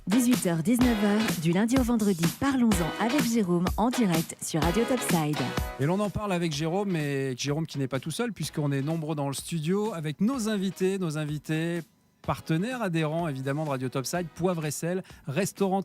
18h-19h, du lundi au vendredi, parlons-en avec Jérôme en direct sur Radio Topside. Et l'on en parle avec Jérôme, mais Jérôme qui n'est pas tout seul, puisqu'on est nombreux dans le studio avec nos invités partenaires adhérents évidemment de Radio Topside, Poivre et Sel, restaurant,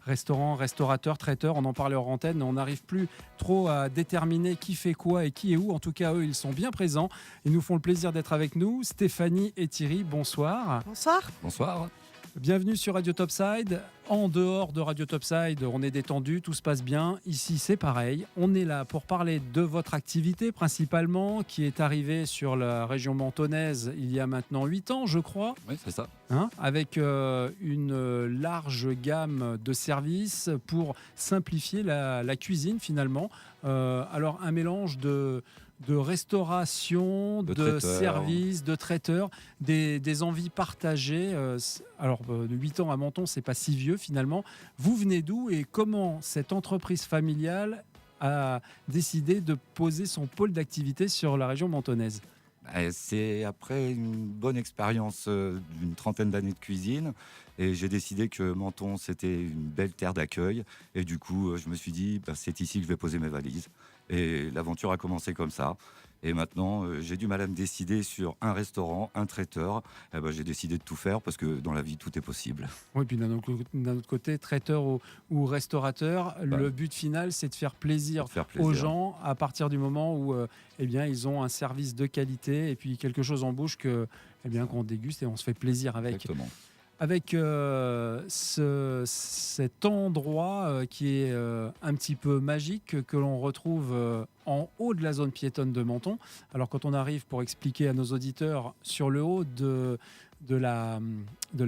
restaurateur, traiteur, on en parlait hors antenne, on n'arrive plus trop à déterminer qui fait quoi et qui est où. En tout cas, eux, ils sont bien présents. Ils nous font le plaisir d'être avec nous. Stéphanie et Thierry, bonsoir. Bonsoir. Bonsoir. Bienvenue sur Radio Topside. En dehors de Radio Topside, on est détendu, tout se passe bien. Ici, c'est pareil. On est là pour parler de votre activité principalement, qui est arrivée sur la région mentonnaise il y a maintenant 8 ans, je crois. Oui, c'est ça. Avec une large gamme de services pour simplifier la cuisine finalement. Alors, un mélange de restauration, de services, de traiteurs, des envies partagées. Alors, de 8 ans à Menton, c'est pas si vieux finalement. Vous venez d'où et comment cette entreprise familiale a décidé de poser son pôle d'activité sur la région mentonnaise ? C'est après une bonne expérience d'une trentaine d'années de cuisine et j'ai décidé que Menton c'était une belle terre d'accueil et du coup je me suis dit c'est ici que je vais poser mes valises et l'aventure a commencé comme ça et maintenant j'ai du mal à me décider sur un restaurant, un traiteur. J'ai décidé de tout faire parce que dans la vie tout est possible. Oui, puis d'un autre côté, traiteur ou restaurateur, le but final c'est de faire plaisir aux gens à partir du moment où ils ont un service de qualité et puis quelque chose en bouche qu'on déguste et on se fait plaisir avec. Exactement. Avec cet endroit qui est un petit peu magique que l'on retrouve en haut de la zone piétonne de Menton. Alors quand on arrive, pour expliquer à nos auditeurs, sur le haut de la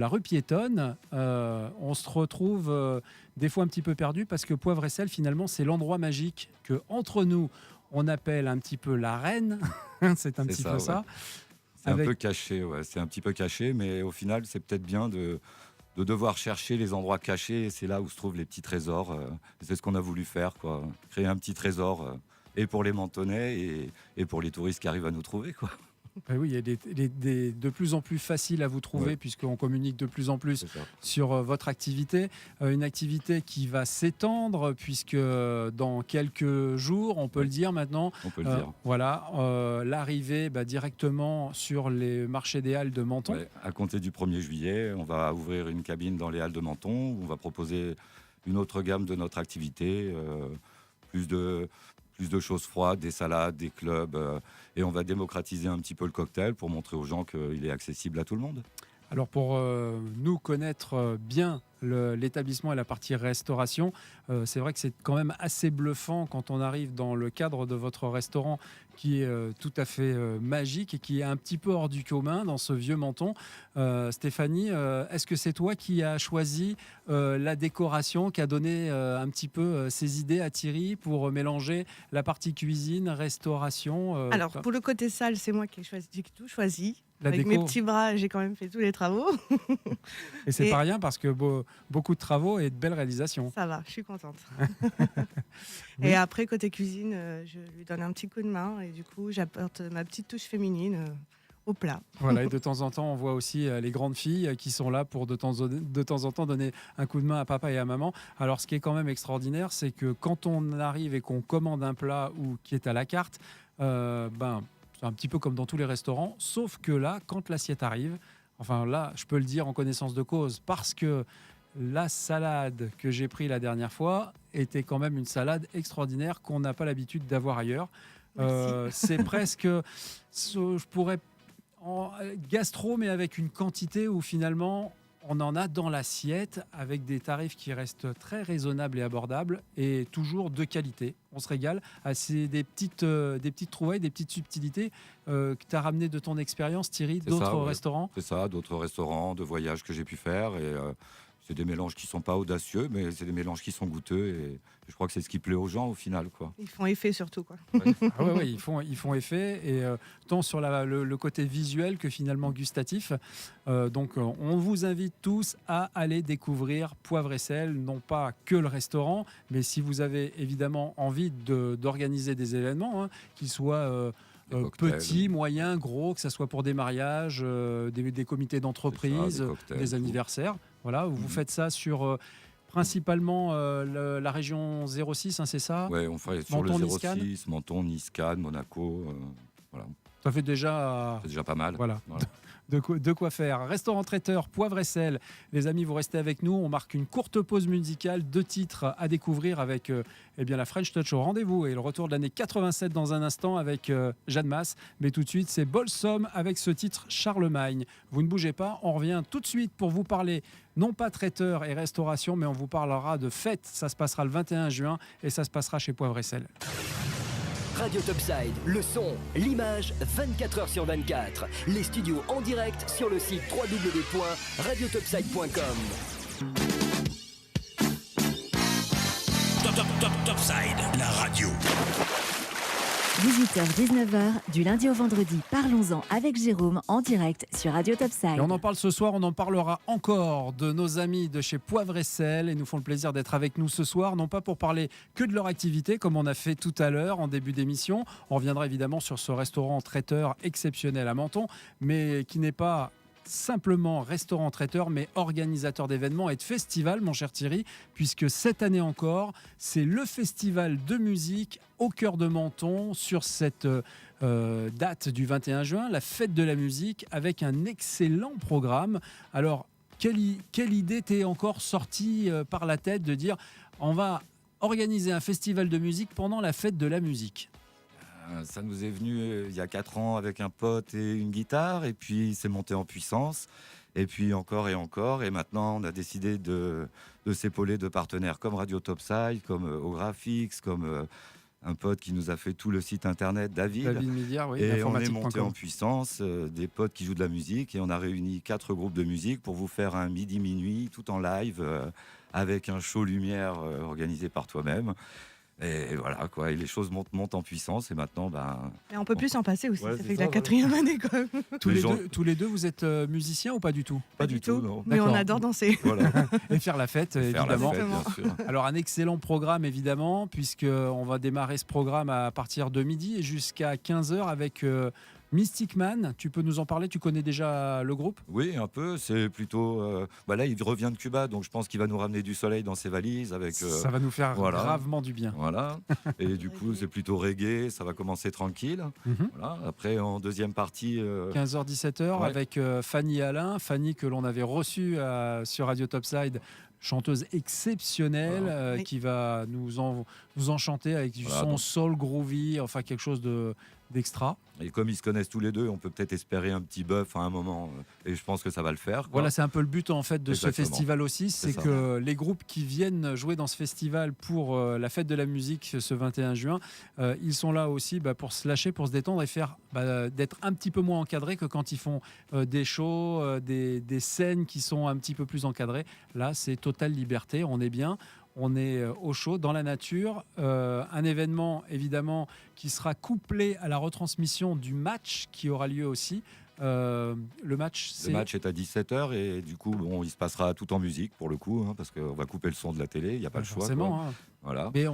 rue piétonne, on se retrouve des fois un petit peu perdu parce que Poivre et Sel, finalement, c'est l'endroit magique que entre nous, on appelle un petit peu l'arène. C'est un petit peu ça. C'est un peu caché, c'est un petit peu caché, mais au final, c'est peut-être bien de devoir chercher les endroits cachés. Et c'est là où se trouvent les petits trésors. C'est ce qu'on a voulu faire, quoi. Créer un petit trésor, et pour les Mentonnais et pour les touristes qui arrivent à nous trouver, quoi. Oui, il est de plus en plus facile à vous trouver puisqu'on communique de plus en plus sur votre activité. Une activité qui va s'étendre puisque dans quelques jours, on peut le dire maintenant, l'arrivée directement sur les marchés des Halles de Menton. Ouais, à compter du 1er juillet, on va ouvrir une cabine dans les Halles de Menton où on va proposer une autre gamme de notre activité, plus de choses froides, des salades, des clubs, et on va démocratiser un petit peu le cocktail pour montrer aux gens qu'il est accessible à tout le monde. Alors pour nous connaître bien l'établissement et la partie restauration, c'est vrai que c'est quand même assez bluffant quand on arrive dans le cadre de votre restaurant qui est tout à fait magique et qui est un petit peu hors du commun dans ce vieux Menton. Stéphanie, est-ce que c'est toi qui as choisi la décoration, qui a donné un petit peu ces idées à Thierry pour mélanger la partie cuisine, restauration Alors pour le côté salle, c'est moi qui ai tout choisi. Avec déco. Mes petits bras, j'ai quand même fait tous les travaux. Et c'est pas rien parce que beaucoup de travaux et de belles réalisations. Ça va, je suis contente. Et après, côté cuisine, je lui donne un petit coup de main et du coup, j'apporte ma petite touche féminine au plat. Voilà, et de temps en temps, on voit aussi les grandes filles qui sont là pour de temps en temps donner un coup de main à papa et à maman. Alors, ce qui est quand même extraordinaire, c'est que quand on arrive et qu'on commande un plat ou qui est à la carte, c'est un petit peu comme dans tous les restaurants, sauf que là, quand l'assiette arrive, enfin là, je peux le dire en connaissance de cause, parce que la salade que j'ai prise la dernière fois était quand même une salade extraordinaire qu'on n'a pas l'habitude d'avoir ailleurs. C'est presque, je pourrais, gastro, mais avec une quantité où finalement on en a dans l'assiette avec des tarifs qui restent très raisonnables et abordables et toujours de qualité. On se régale. C'est des petites trouvailles, des petites subtilités que tu as ramenées de ton expérience, Thierry, d'autres restaurants. C'est ça, d'autres restaurants, de voyages que j'ai pu faire. Et c'est des mélanges qui ne sont pas audacieux, mais c'est des mélanges qui sont goûteux. Et je crois que c'est ce qui plaît aux gens au final, quoi. Ils font effet surtout, quoi. Oui, ils font effet, et tant sur le côté visuel que finalement gustatif. Donc on vous invite tous à aller découvrir Poivre et Sel, non pas que le restaurant, mais si vous avez évidemment envie d'organiser des événements, qu'ils soient petits, moyens, gros, que ce soit pour des mariages, des comités d'entreprise, des anniversaires. Voilà, vous faites ça sur principalement la région 06, hein, c'est ça? Ouais, on ferait sur Menton, le Nice, Cannes. 06, Menton, Nice, Cannes, Monaco. Voilà, Ça fait déjà... c'est déjà pas mal. Voilà. Voilà. De quoi faire. Restaurant traiteur, poivre et sel. Les amis, vous restez avec nous. On marque une courte pause musicale. 2 titres à découvrir avec la French Touch au rendez-vous et le retour de l'année 87 dans un instant avec Jeanne Masse. Mais tout de suite, c'est Bolsom avec ce titre Charlemagne. Vous ne bougez pas. On revient tout de suite pour vous parler, non pas traiteur et restauration, mais on vous parlera de fête. Ça se passera le 21 juin et ça se passera chez Poivre et sel. Radio Topside, le son, l'image, 24h sur 24. Les studios en direct sur le site www.radiotopside.com. Topside, la radio. 18h-19h, du lundi au vendredi, parlons-en avec Jérôme en direct sur Radio Topside. Et on en parle ce soir, on en parlera encore de nos amis de chez Poivre et Sel. Et nous font le plaisir d'être avec nous ce soir, non pas pour parler que de leur activité, comme on a fait tout à l'heure en début d'émission. On reviendra évidemment sur ce restaurant traiteur exceptionnel à Menton, mais qui n'est pas simplement restaurant traiteur, mais organisateur d'événements et de festivals, mon cher Thierry, puisque cette année encore, c'est le festival de musique au cœur de Menton sur cette date du 21 juin, la fête de la musique, avec un excellent programme. Alors, quelle idée t'est encore sortie par la tête de dire on va organiser un festival de musique pendant la fête de la musique? Ça nous est venu il y a 4 ans avec un pote et une guitare, et puis c'est monté en puissance, et puis encore, et maintenant on a décidé de s'épauler de partenaires comme Radio Topside, comme Ographics, comme un pote qui nous a fait tout le site internet, David Milliard, oui, et on est informatique.com. monté en puissance, des potes qui jouent de la musique, et on a réuni 4 groupes de musique pour vous faire un midi-minuit tout en live, avec un show lumière organisé par toi-même. Et voilà, quoi. Et les choses montent en puissance. Et maintenant, Et on peut plus s'en passer aussi. Ouais, Ça c'est fait ça, la 4e année quand même. Tous les deux, vous êtes musiciens ou pas du tout? pas du tout, non. Mais on D'accord. adore danser. Voilà. Et faire la fête, Faire la évidemment. fête, bien sûr. Alors, un excellent programme, évidemment, puisqu'on va démarrer ce programme à partir de midi et jusqu'à 15h avec Mystic Man. Tu peux nous en parler? Tu connais déjà le groupe? Oui, un peu. C'est plutôt. Là, il revient de Cuba, donc je pense qu'il va nous ramener du soleil dans ses valises. Avec, Ça va nous faire voilà. gravement du bien. Voilà. Et du coup, c'est plutôt reggae. Ça va commencer tranquille. Mhm. Voilà. Après, en deuxième partie. 15h-17h Ouais. avec Fanny Alain. Fanny que l'on avait reçue sur Radio Topside, chanteuse exceptionnelle, Voilà. Oui. qui va nous enchanter avec du Voilà, son donc- soul groovy, enfin quelque chose d'extra. Et comme ils se connaissent tous les deux, on peut peut-être espérer un petit bœuf à un moment. Et je pense que ça va le faire, quoi. Voilà, c'est un peu le but en fait de Exactement. ce festival aussi, c'est ça. que les groupes qui viennent jouer dans ce festival pour la fête de la musique ce 21 juin, ils sont là aussi pour se lâcher, pour se détendre et faire d'être un petit peu moins encadrés que quand ils font des shows, des scènes qui sont un petit peu plus encadrées. Là, c'est totale liberté, on est bien. On est au chaud, dans la nature. Un événement, évidemment, qui sera couplé à la retransmission du match qui aura lieu aussi. Le match, Le match est à 17h et du coup, il se passera tout en musique pour le coup, hein, parce qu'on va couper le son de la télé, il n'y a pas le choix. forcément, Quoi. hein. Voilà. Mais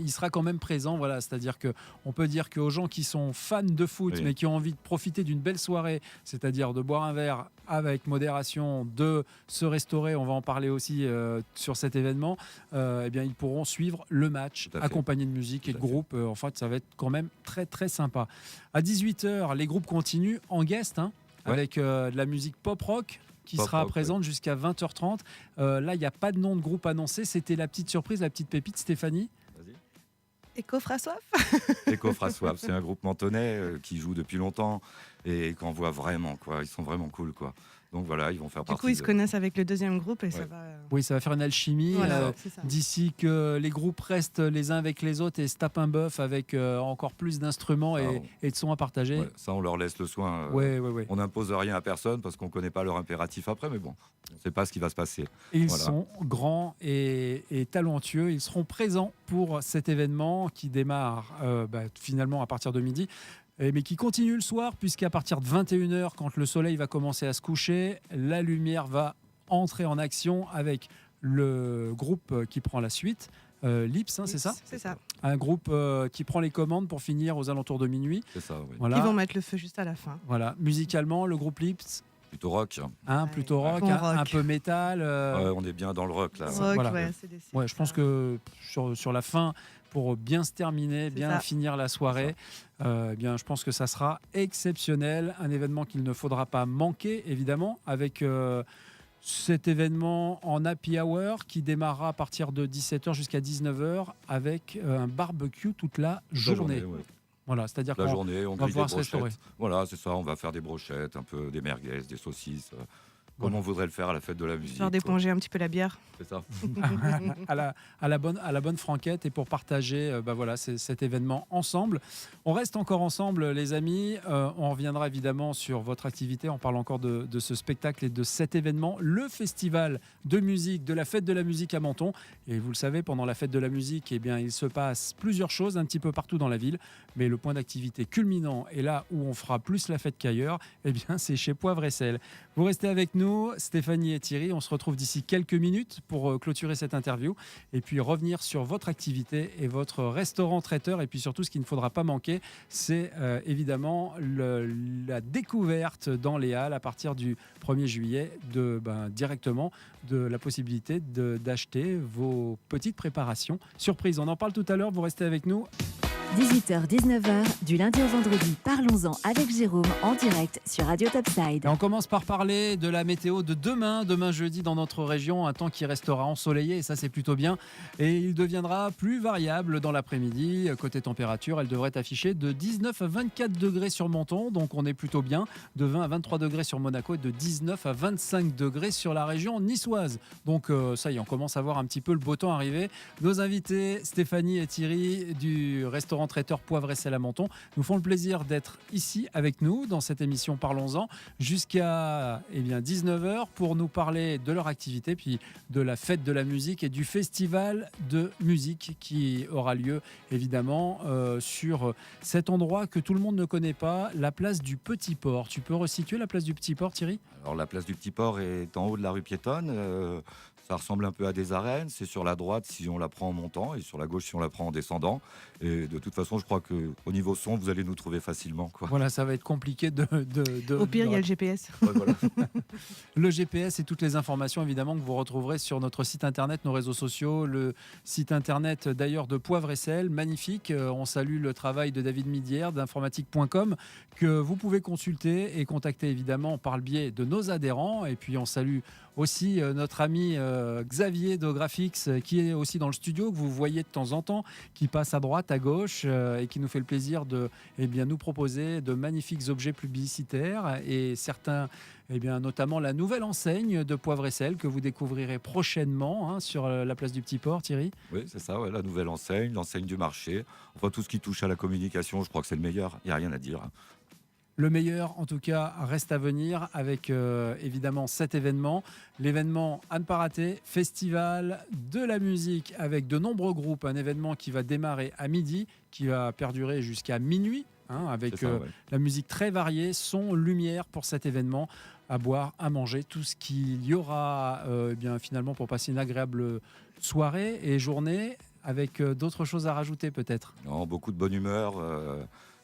il sera quand même présent. Voilà, c'est-à-dire que on peut dire qu'aux gens qui sont fans de foot, Oui. mais qui ont envie de profiter d'une belle soirée, c'est-à-dire de boire un verre avec modération, de se restaurer, on va en parler aussi sur cet événement, ils pourront suivre le match Tout à fait. accompagné de musique et de Tout à fait. groupe. En fait, ça va être quand même très très sympa. À 18h, les groupes continuent en guest, hein, Ouais. avec de la musique pop-rock qui Pop sera rock, présente jusqu'à 20h30. Là, il n'y a pas de nom de groupe annoncé. C'était la petite surprise, la petite pépite, Stéphanie. Vas-y. Echo fera soif. Echo Fraswap, c'est un groupe mentonais qui joue depuis longtemps et qu'on voit vraiment, quoi. Ils sont vraiment cool, quoi. Donc voilà, ils vont faire Du partie. coup, ils se de- connaissent avec le deuxième groupe et ça Ouais. va. Oui, ça va faire une alchimie. Voilà, c'est ça. D'ici que les groupes restent les uns avec les autres et se tapent un bœuf avec encore plus d'instruments et de sons à partager. Ouais, ça, on leur laisse le soin. Ouais. On n'impose rien à personne parce qu'on ne connaît pas leur impératif après, mais bon, on ne sait pas ce qui va se passer. Et ils Voilà. sont grands et talentueux. Ils seront présents pour cet événement qui démarre finalement à partir de midi, mais qui continue le soir, puisqu'à partir de 21h, quand le soleil va commencer à se coucher, la lumière va entrer en action avec le groupe qui prend la suite. Lips, hein, c'est ça? C'est ça. Un groupe qui prend les commandes pour finir aux alentours de minuit. C'est ça, oui. Voilà. Ils vont mettre le feu juste à la fin. Voilà. Musicalement, le groupe Lips, Plutôt rock. Plutôt rock, Bon un peu métal. Ouais, on est bien dans le rock là. Rock, Voilà. ouais, c'est des- Ouais, je pense que sur la fin, pour bien se terminer, bien ça. finir la soirée, eh bien, je pense que ça sera exceptionnel. Un événement qu'il ne faudra pas manquer, évidemment, avec cet événement en happy hour qui démarrera à partir de 17h jusqu'à 19h avec un barbecue toute la journée. Ouais. Voilà, c'est-à-dire La qu'on journée, on va grille des pouvoir se brochettes. restaurer. Voilà, c'est ça, on va faire des brochettes, un peu des merguez, des saucisses, comme Voilà. on voudrait le faire à la fête de la musique. Histoire d'éponger un petit peu la bière. C'est ça. à la bonne franquette et pour partager voilà, cet événement ensemble. On reste encore ensemble, les amis. On reviendra évidemment sur votre activité. On parle encore de ce spectacle et de cet événement, le festival de musique, de la fête de la musique à Menton. Et vous le savez, pendant la fête de la musique, eh bien, il se passe plusieurs choses un petit peu partout dans la ville. Mais le point d'activité culminant et là où on fera plus la fête qu'ailleurs, eh bien, c'est chez Poivre et Sel. Vous restez avec nous, Stéphanie et Thierry. On se retrouve d'ici quelques minutes pour clôturer cette interview et puis revenir sur votre activité et votre restaurant traiteur. Et puis surtout, ce qu'il ne faudra pas manquer, c'est évidemment la découverte dans les Halles à partir du 1er juillet directement de la possibilité d'acheter vos petites préparations surprises. On en parle tout à l'heure, vous restez avec nous. 18h-19h, du lundi au vendredi, parlons-en avec Jérôme en direct sur Radio Topside. Et on commence par parler de la météo de demain jeudi dans notre région, un temps qui restera ensoleillé et ça c'est plutôt bien. Et il deviendra plus variable dans l'après-midi. Côté température, elle devrait afficher de 19 à 24 degrés sur Menton, donc on est plutôt bien, de 20 à 23 degrés sur Monaco et de 19 à 25 degrés sur la région niçoise. Donc ça y est, on commence à voir un petit peu le beau temps arriver. Nos invités, Stéphanie et Thierry du restaurant traiteur Poivre et Sel à Menton, nous font le plaisir d'être ici avec nous dans cette émission Parlons-en jusqu'à 19h pour nous parler de leur activité, puis de la fête de la musique et du festival de musique qui aura lieu évidemment sur cet endroit que tout le monde ne connaît pas, la place du Petit Port. Tu peux resituer la place du Petit Port, Thierry ? Alors la place du Petit Port est en haut de la rue piétonne. Ça ressemble un peu à des arènes. C'est sur la droite si on la prend en montant et sur la gauche si on la prend en descendant. Et de toute façon, je crois qu'au niveau son, vous allez nous trouver facilement, quoi. Voilà, ça va être compliqué Au pire, il y a le GPS. Ouais, voilà. Le GPS et toutes les informations évidemment que vous retrouverez sur notre site internet, nos réseaux sociaux, le site internet d'ailleurs de Poivre et Sel, magnifique. On salue le travail de David Midière d'informatique.com que vous pouvez consulter et contacter évidemment par le biais de nos adhérents. Et puis on salue aussi notre ami Xavier de Graphics qui est aussi dans le studio, que vous voyez de temps en temps, qui passe à droite, à gauche et qui nous fait le plaisir de nous proposer de magnifiques objets publicitaires et certains, notamment la nouvelle enseigne de Poivre et Sel que vous découvrirez prochainement sur la place du Petit Port, Thierry. Oui, c'est ça, ouais, la nouvelle enseigne, l'enseigne du marché. Enfin, tout ce qui touche à la communication, je crois que c'est le meilleur. Il n'y a rien à dire. Le meilleur, en tout cas, reste à venir avec évidemment cet événement. L'événement à ne pas rater, festival de la musique avec de nombreux groupes. Un événement qui va démarrer à midi, qui va perdurer jusqu'à minuit, avec C'est ça, ouais. la musique très variée, son, lumière pour cet événement. À boire, à manger, tout ce qu'il y aura finalement pour passer une agréable soirée et journée avec d'autres choses à rajouter peut-être. Non, beaucoup de bonne humeur.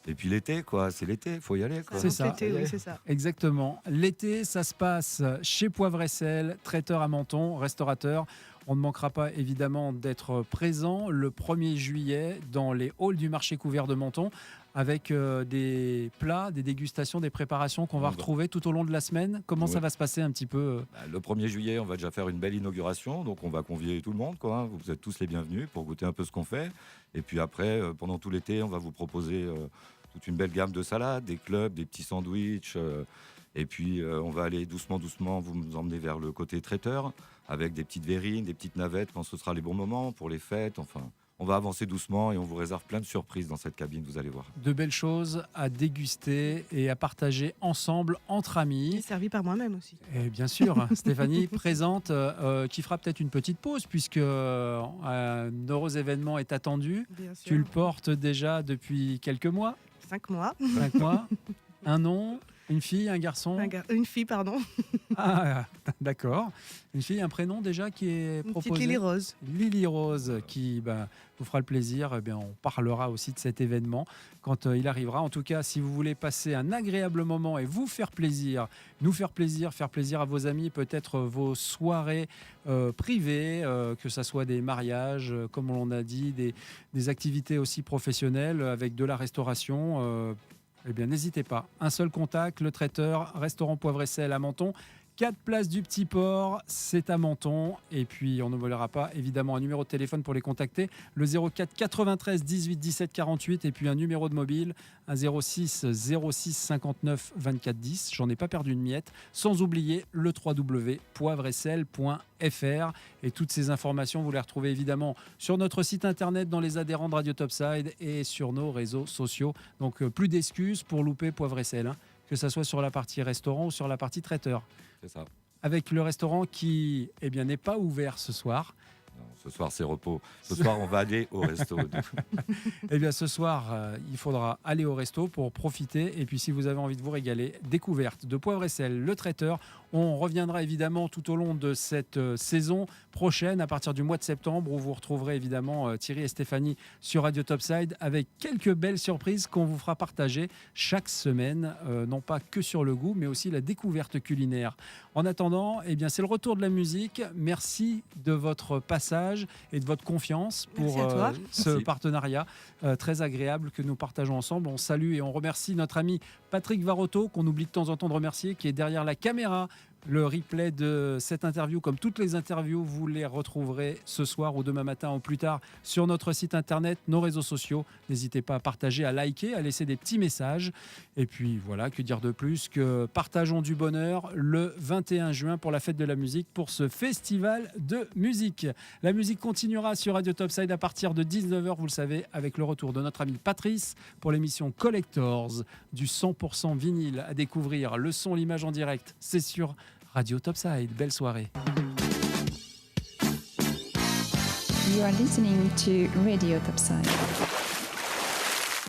Et puis l'été, quoi. C'est l'été, il faut y aller, quoi. C'est ça. L'été, oui, c'est ça. Exactement. L'été, ça se passe chez Poivre et Sel, traiteur à Menton, restaurateur. On ne manquera pas évidemment d'être présent le 1er juillet dans les halls du marché couvert de Menton avec des plats, des dégustations, des préparations qu'on va retrouver tout au long de la semaine. Comment ça va se passer un petit peu Le 1er juillet, on va déjà faire une belle inauguration, donc on va convier tout le monde, quoi. Vous êtes tous les bienvenus pour goûter un peu ce qu'on fait. Et puis après, pendant tout l'été, on va vous proposer toute une belle gamme de salades, des clubs, des petits sandwichs. Et puis on va aller doucement, vous nous emmener vers le côté traiteur, avec des petites verrines, des petites navettes quand ce sera les bons moments pour les fêtes. Enfin, on va avancer doucement et on vous réserve plein de surprises dans cette cabine, vous allez voir. De belles choses à déguster et à partager ensemble entre amis. Et servi par moi-même aussi. Et bien sûr, Stéphanie présente, qui fera peut-être une petite pause puisque un heureux événement est attendu. Bien sûr. Tu le portes déjà depuis quelques mois, 5 mois. 5 mois, un an. Une fille, un garçon? Une fille, pardon. Ah, d'accord. Une fille, un prénom déjà qui est Une proposé? petite Lily Rose. Lily Rose, qui vous fera le plaisir. Eh bien, on parlera aussi de cet événement quand il arrivera. En tout cas, si vous voulez passer un agréable moment et vous faire plaisir, nous faire plaisir à vos amis, peut-être vos soirées privées, que ce soit des mariages, comme on l'a dit, des activités aussi professionnelles avec de la restauration, eh bien, n'hésitez pas. Un seul contact, le traiteur, restaurant Poivre et Sel à Menton. 4 places du Petit Port, c'est à Menton. Et puis, on n'oubliera pas, évidemment, un numéro de téléphone pour les contacter, le 04 93 18 17 48. Et puis, un numéro de mobile, un 06 06 59 24 10. J'en ai pas perdu une miette. Sans oublier le www.poivresel.fr. Et toutes ces informations, vous les retrouvez évidemment sur notre site internet, dans les adhérents de Radio Topside et sur nos réseaux sociaux. Donc, plus d'excuses pour louper Poivre et Sel, que ce soit sur la partie restaurant ou sur la partie traiteur. C'est ça. Avec le restaurant qui n'est pas ouvert ce soir. Non, ce soir, c'est repos. Ce soir, on va aller au resto. Eh bien, ce soir, il faudra aller au resto pour profiter. Et puis, si vous avez envie de vous régaler, découverte de Poivre et Sel, le traiteur. On reviendra évidemment tout au long de cette saison prochaine, à partir du mois de septembre, où vous retrouverez évidemment Thierry et Stéphanie sur Radio Topside avec quelques belles surprises qu'on vous fera partager chaque semaine, non pas que sur le goût, mais aussi la découverte culinaire. En attendant, eh bien, c'est le retour de la musique. Merci de votre passage et de votre confiance pour ce Merci. partenariat très agréable que nous partageons ensemble. On salue et on remercie notre ami Patrick Varotto, qu'on oublie de temps en temps de remercier, qui est derrière la caméra. Le replay de cette interview, comme toutes les interviews, vous les retrouverez ce soir ou demain matin ou plus tard sur notre site internet, nos réseaux sociaux. N'hésitez pas à partager, à liker, à laisser des petits messages. Et puis voilà, que dire de plus que partageons du bonheur le 21 juin pour la fête de la musique, pour ce festival de musique. La musique continuera sur Radio Topside à partir de 19h, vous le savez, avec le retour de notre ami Patrice pour l'émission Collectors, du 100% vinyle à découvrir, le son, l'image en direct. C'est sur Radio Topside. Belle soirée. You are listening to Radio Topside.